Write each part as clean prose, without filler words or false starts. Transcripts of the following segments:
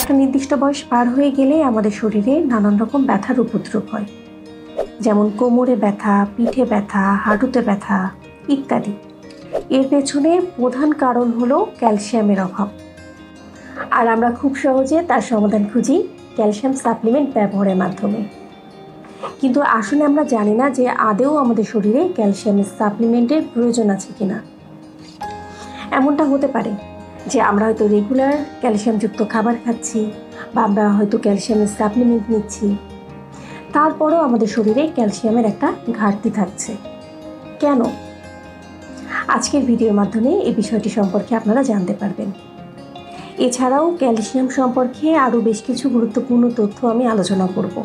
একটা নির্দিষ্ট বয়স পার হয়ে গেলে আমাদের শরীরে নানান রকম ব্যথার উপদ্রব হয়, যেমন কোমরে ব্যথা, পিঠে ব্যথা, হাঁটুতে ব্যথা ইত্যাদি। এর পেছনে প্রধান কারণ হলো ক্যালসিয়ামের অভাব। আর আমরা খুব সহজে তার সমাধান খুঁজি ক্যালসিয়াম সাপ্লিমেন্ট ব্যবহারের মাধ্যমে। কিন্তু আসলে আমরা জানি না যে আদৌ আমাদের শরীরে ক্যালসিয়ামের সাপ্লিমেন্টের প্রয়োজন আছে কিনা। এমনটা হতে পারে যে আমরা হয়তো রেগুলার ক্যালসিয়ামযুক্ত খাবার খাচ্ছি বা আমরা হয়তো ক্যালসিয়ামের সাপ্লিমেন্ট নিচ্ছি, তারপরেও আমাদের শরীরে ক্যালসিয়ামের একটা ঘাটতি থাকছে। কেন? আজকের ভিডিওর মাধ্যমে এই বিষয়টি সম্পর্কে আপনারা জানতে পারবেন। এছাড়াও ক্যালসিয়াম সম্পর্কে আরও বেশ কিছু গুরুত্বপূর্ণ তথ্য আমি আলোচনা করব,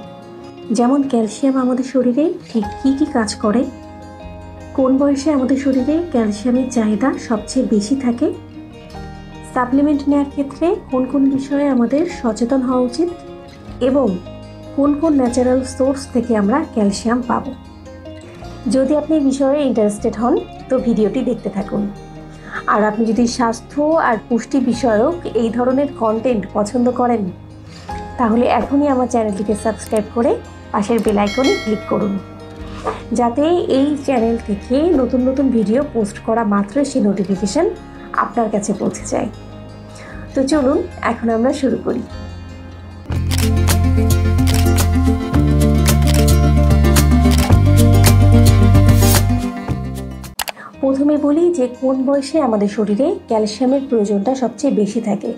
যেমন ক্যালসিয়াম আমাদের শরীরে ঠিক কী কী কাজ করে, কোন বয়সে আমাদের শরীরে ক্যালসিয়ামের চাহিদা সবচেয়ে বেশি থাকে, সাপ্লিমেন্ট নেওয়ার ক্ষেত্রে কোন কোন বিষয়ে আমাদের সচেতন হওয়া উচিত এবং কোন কোন ন্যাচারাল সোর্স থেকে আমরা ক্যালসিয়াম পাবো। যদি আপনি এই বিষয়ে ইন্টারেস্টেড হন তো ভিডিওটি দেখতে থাকুন। আর আপনি যদি স্বাস্থ্য আর পুষ্টি বিষয়ক এই ধরনের কন্টেন্ট পছন্দ করেন তাহলে এখনই আমার চ্যানেলটিকে সাবস্ক্রাইব করে পাশের বেল আইকনে ক্লিক করুন, যাতে এই চ্যানেল থেকে নতুন নতুন ভিডিও পোস্ট করা মাত্রই সেই নোটিফিকেশান আপনার কাছে পৌঁছে যায়। তো চলুন এখন আমরা শুরু করি। প্রথমে বলি যে কোন বয়সে আমাদের শরীরে ক্যালসিয়ামের প্রয়োজনটা সবচেয়ে বেশি থাকে।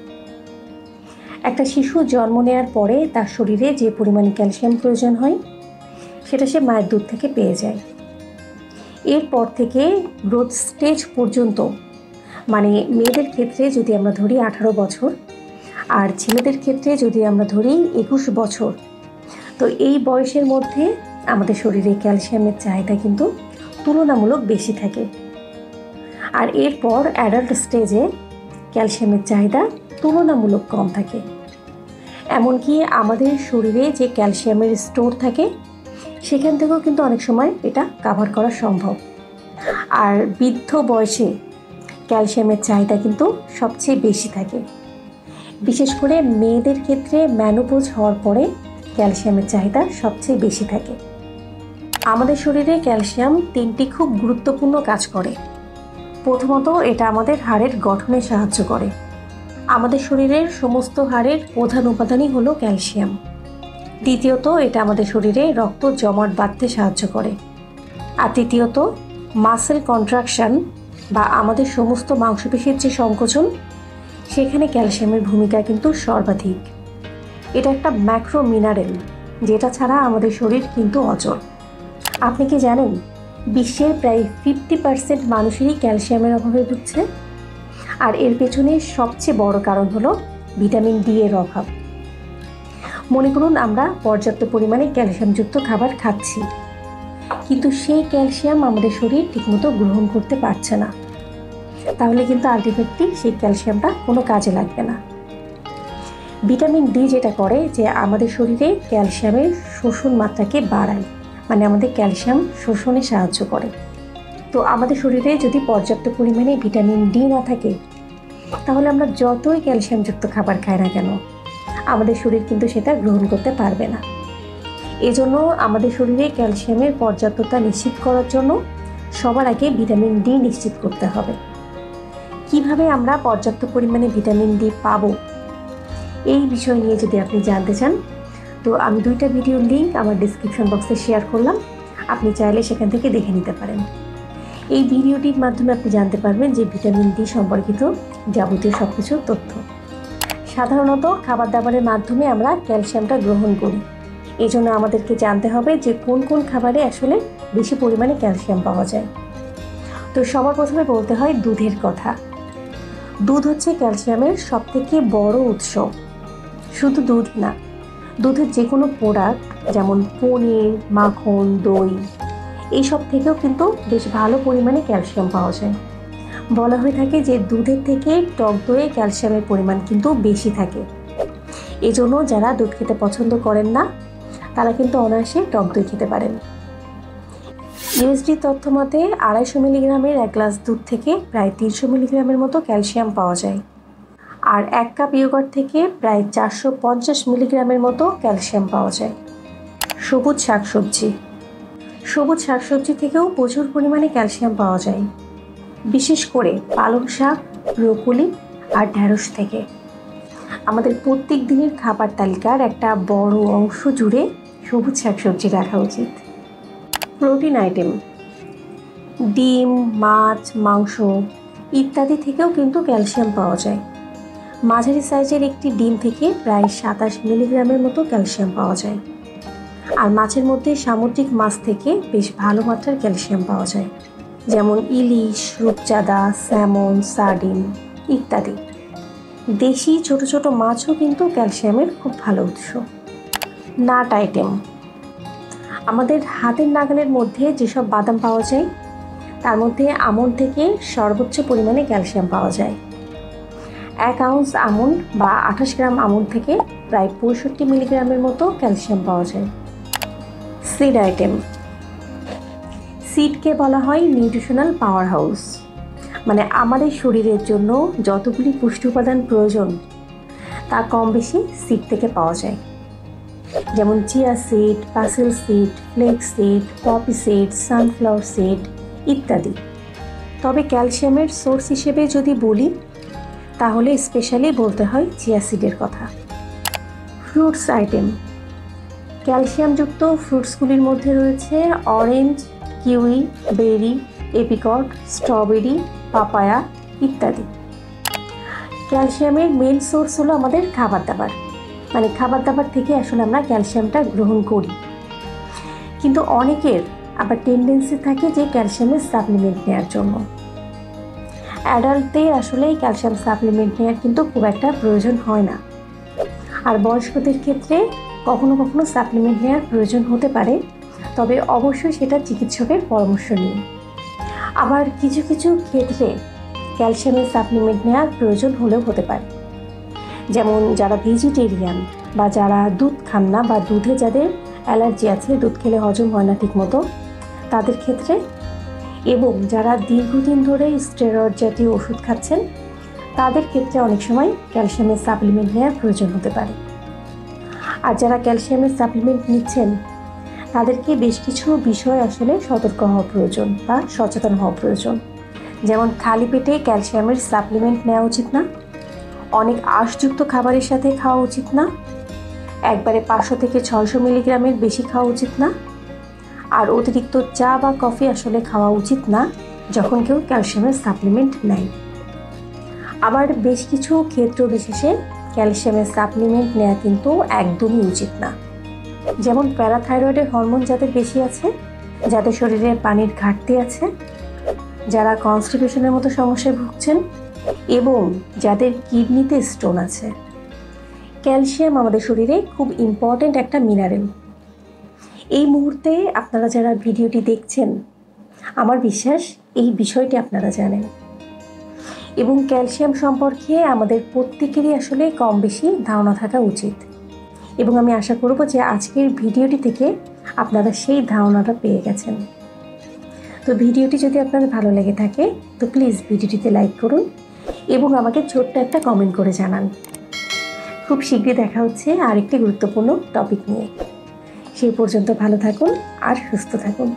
একটা শিশু জন্ম নেওয়ার পরে তার শরীরে যে পরিমাণে ক্যালসিয়াম প্রয়োজন হয় সেটা সে মায়ের দুধ থেকে পেয়ে যায়। এরপর থেকে গ্রোথ স্টেজ পর্যন্ত, মানে মেয়েদের ক্ষেত্রে যদি আমরা ধরি 18 বছর আর ছেলেদের ক্ষেত্রে যদি আমরা ধরি 21 বছর, তো এই বয়সের মধ্যে আমাদের শরীরে ক্যালসিয়ামের চাহিদা কিন্তু তুলনামূলক বেশি থাকে। আর এরপর অ্যাডাল্ট স্টেজে ক্যালসিয়ামের চাহিদা তুলনামূলক কম থাকে। এমনকি আমাদের শরীরে যে ক্যালসিয়ামের স্টোর থাকে সেখান থেকেও কিন্তু অনেক সময় এটা কাভার করা সম্ভব। আর বৃদ্ধ বয়সে ক্যালসিয়ামের চাহিদা কিন্তু সবচেয়ে বেশি থাকে। বিশেষ করে মেয়েদের ক্ষেত্রে ম্যানোপজ হওয়ার পরে ক্যালসিয়ামের চাহিদা সবচেয়ে বেশি থাকে। আমাদের শরীরে ক্যালসিয়াম 3টি খুব গুরুত্বপূর্ণ কাজ করে। প্রথমত, এটা আমাদের হাড়ের গঠনে সাহায্য করে। আমাদের শরীরের সমস্ত হাড়ের প্রধান উপাদানই হলো ক্যালসিয়াম। দ্বিতীয়ত, এটা আমাদের শরীরে রক্ত জমাট বাঁধতে সাহায্য করে। আর তৃতীয়ত, মাসেল কন্ট্রাকশন বা আমাদের সমস্ত মাংসপেশির যে সংকোচন, সেখানে ক্যালসিয়ামের ভূমিকা কিন্তু সর্বাধিক। এটা একটা ম্যাক্রো মিনারেল, যেটা ছাড়া আমাদের শরীর কিন্তু অচল। আপনি কি জানেন বিশ্বের প্রায় 50% মানুষেরই ক্যালসিয়ামের অভাবে ভুগছে? আর এর পেছনে সবচেয়ে বড় কারণ হলো ভিটামিন ডি এর অভাব। মনে করুন আমরা পর্যাপ্ত পরিমাণে ক্যালসিয়ামযুক্ত খাবার খাচ্ছি, কিন্তু সেই ক্যালসিয়াম আমাদের শরীর ঠিকমতো গ্রহণ করতে পারছে না, তাহলে কিন্তু আলটিমেটলি সেই ক্যালসিয়ামটা কোনো কাজে লাগবে না। ভিটামিন ডি যেটা করে যে আমাদের শরীরে ক্যালসিয়ামের শোষণ মাত্রাকে বাড়ায়, মানে আমাদের ক্যালসিয়াম শোষণে সাহায্য করে। তো আমাদের শরীরে যদি পর্যাপ্ত পরিমাণে ভিটামিন ডি না থাকে তাহলে আমরা যতই ক্যালসিয়ামযুক্ত খাবার খাই না কেন আমাদের শরীর কিন্তু সেটা গ্রহণ করতে পারবে না। এজন্য আমাদের শরীরে ক্যালসিয়ামের পর্যাপ্ততা নিশ্চিত করার জন্য সবার আগে ভিটামিন ডি নিশ্চিত করতে হবে। কিভাবে আমরা পর্যাপ্ত পরিমাণে ভিটামিন ডি পাবো, এই বিষয় নিয়ে যদি আপনি জানতে চান তো আমি 2টা ভিডিওর লিঙ্ক আমার ডিসক্রিপশন বক্সে শেয়ার করলাম, আপনি চাইলে সেখান থেকে দেখে নিতে পারেন। এই ভিডিওটির মাধ্যমে আপনি জানতে পারবেন যে ভিটামিন ডি সম্পর্কিত যাবতীয় সব কিছু তথ্য। সাধারণত খাবার দাবারের মাধ্যমে আমরা ক্যালসিয়ামটা গ্রহণ করি, এই জন্য আমাদেরকে জানতে হবে যে কোন কোন খাবারে আসলে বেশি পরিমাণে ক্যালসিয়াম পাওয়া যায়। তো সবার প্রথমে বলতে হয় দুধের কথা। দুধ হচ্ছে ক্যালসিয়ামের সবথেকে বড় উৎস। শুধু দুধ না, দুধের যে কোনো প্রোডাক্ট যেমন পনির, মাখন, দই এইসব থেকেও কিন্তু বেশ ভালো পরিমাণে ক্যালসিয়াম পাওয়া যায়। বলা হয়ে থাকে যে দুধের থেকে টক দইয়ে ক্যালসিয়ামের পরিমাণ কিন্তু বেশি থাকে। এজন্য যারা দুধ খেতে পছন্দ করেন না তারা কিন্তু অনায়াসে টক দই খেতে পারেন। ইউএসডি তথ্য মতে 250 মিলিগ্রামের 1 গ্লাস দুধ থেকে প্রায় 300 মিলিগ্রামের মতো ক্যালসিয়াম পাওয়া যায়। আর 1 কাপ ইয়োগার্ট থেকে প্রায় 450 মিলিগ্রামের মতো ক্যালসিয়াম পাওয়া যায়। সবুজ শাকসবজি থেকেও প্রচুর পরিমাণে ক্যালসিয়াম পাওয়া যায়, বিশেষ করে পালং শাক, ব্রোকলি আর ঢ্যাঁড়স থেকে। আমাদের প্রত্যেক দিনের খাবার তালিকার একটা বড় অংশ জুড়ে সবুজ শাকসবজি রাখা উচিত। প্রোটিন আইটেম, ডিম, মাছ, মাংস ইত্যাদি থেকেও কিন্তু ক্যালসিয়াম পাওয়া যায়। মাঝারি সাইজের একটি ডিম থেকে প্রায় 27 মিলিগ্রামের মতো ক্যালসিয়াম পাওয়া যায়। আর মাছের মধ্যে সামুদ্রিক মাছ থেকে বেশ ভালো মাত্রার ক্যালসিয়াম পাওয়া যায়, যেমন ইলিশ, রূপচাঁদা, স্যামন, সার্ডিন ইত্যাদি। দেশি ছোট ছোট মাছও কিন্তু ক্যালসিয়ামের খুব ভালো উৎস। নাট আইটেম, আমাদের হাতের নাগালের মধ্যে যেসব বাদাম পাওয়া যায় তার মধ্যে আমন্ড থেকে সর্বোচ্চ পরিমাণে ক্যালসিয়াম পাওয়া যায়। 1 আউন্স আমন্ড বা 28 গ্রাম আমন্ড থেকে প্রায় 65 মিলিগ্রামের মতো ক্যালসিয়াম পাওয়া যায়। সিড আইটেম, সিডকে বলা হয় নিউট্রিশনাল পাওয়ার হাউস, মানে আমাদের শরীরের জন্য যতগুলি পুষ্টি উপাদান প্রয়োজন তা কম বেশি সিড থেকে পাওয়া যায়, যেমন chia seed, parsley seed, flax seed, poppy seed, sunflower seed ইত্যাদি। তবে ক্যালসিয়ামের সোর্স হিসেবে যদি বলি তাহলে স্পেশালি বলতে হয় চিয়া সিডের কথা। ফ্রুটস আইটেম, ক্যালসিয়ামযুক্ত ফ্রুটসগুলির মধ্যে রয়েছে অরেঞ্জ, কিউই, বেরি, এপিকট, স্ট্রবেরি, পাপায়া ইত্যাদি। ক্যালসিয়ামের মেন সোর্স হলো আমাদের খাবার দাবার, মানে খাবার দাবার থেকে আসলে আমরা ক্যালসিয়ামটা গ্রহণ করি। কিন্তু অনেকের আবার টেন্ডেন্সি থাকে যে ক্যালসিয়ামের সাপ্লিমেন্ট নেওয়ার জন্য। অ্যাডাল্টদের আসলে ক্যালসিয়াম সাপ্লিমেন্ট নেওয়ার কিন্তু খুব একটা প্রয়োজন হয় না, আর বয়স্কদের ক্ষেত্রে কখনো কখনো সাপ্লিমেন্ট নেওয়ার প্রয়োজন হতে পারে, তবে অবশ্যই সেটা চিকিৎসকের পরামর্শ নিয়ে। আবার কিছু কিছু ক্ষেত্রে ক্যালসিয়ামের সাপ্লিমেন্ট নেওয়ার প্রয়োজন হলেও হতে পারে, যেমন যারা ভেজিটেরিয়ান বা যারা দুধ খান না বা দুধে যাদের অ্যালার্জি আছে, দুধ খেলে হজম হয় না ঠিকমতো তাদের ক্ষেত্রে, এবং যারা দীর্ঘদিন ধরে স্টেরয়েড জাতীয় ওষুধ খাচ্ছেন তাদের ক্ষেত্রে অনেক সময় ক্যালসিয়ামের সাপ্লিমেন্ট নেওয়ার প্রয়োজন হতে পারে। আর যারা ক্যালসিয়ামের সাপ্লিমেন্ট নিচ্ছেন তাদেরকে বেশ কিছু বিষয় আসলে সতর্ক হওয়া প্রয়োজন বা সচেতন হওয়া প্রয়োজন, যেমন খালি পেটে ক্যালসিয়ামের সাপ্লিমেন্ট নেওয়া উচিত না, অনেক আঁশযুক্ত খাবারের সাথে খাওয়া উচিত না, একবারে 500 থেকে 600 মিলিগ্রামের বেশি খাওয়া উচিত না, আর অতিরিক্ত চা বা কফি আসলে খাওয়া উচিত না যখন কেউ ক্যালসিয়ামের সাপ্লিমেন্ট নেয়। আবার বেশ কিছু ক্ষেত্র বিশেষে ক্যালসিয়ামের সাপ্লিমেন্ট নেওয়া কিন্তু একদমই উচিত না, যেমন প্যারাথাইরয়েডের হরমোন যাদের বেশি আছে, যাদের শরীরে পানির ঘাটতি আছে, যারা কনস্টিপেশনের মতো সমস্যায় ভুগছেন এবং যাদের কিডনিতে স্টোন আছে। ক্যালসিয়াম আমাদের শরীরে খুব ইম্পর্ট্যান্ট একটা মিনারেল। এই মুহূর্তে আপনারা যারা ভিডিওটি দেখছেন আমার বিশ্বাস এই বিষয়টি আপনারা জানেন, এবং ক্যালসিয়াম সম্পর্কে আমাদের প্রত্যেকেরই আসলে কম বেশি ধারণা থাকা উচিত, এবং আমি আশা করব যে আজকের ভিডিওটি থেকে আপনারা সেই ধারণাটা পেয়ে গেছেন। তো ভিডিওটি যদি আপনাদের ভালো লেগে থাকে তো প্লিজ ভিডিওটিতে লাইক করুন এবং আমাকে ছোট্ট একটা কমেন্ট করে জানান। খুব শীঘ্রই দেখা হচ্ছে আরেকটি গুরুত্বপূর্ণ টপিক নিয়ে। সেই পর্যন্ত ভালো থাকুন আর সুস্থ থাকুন।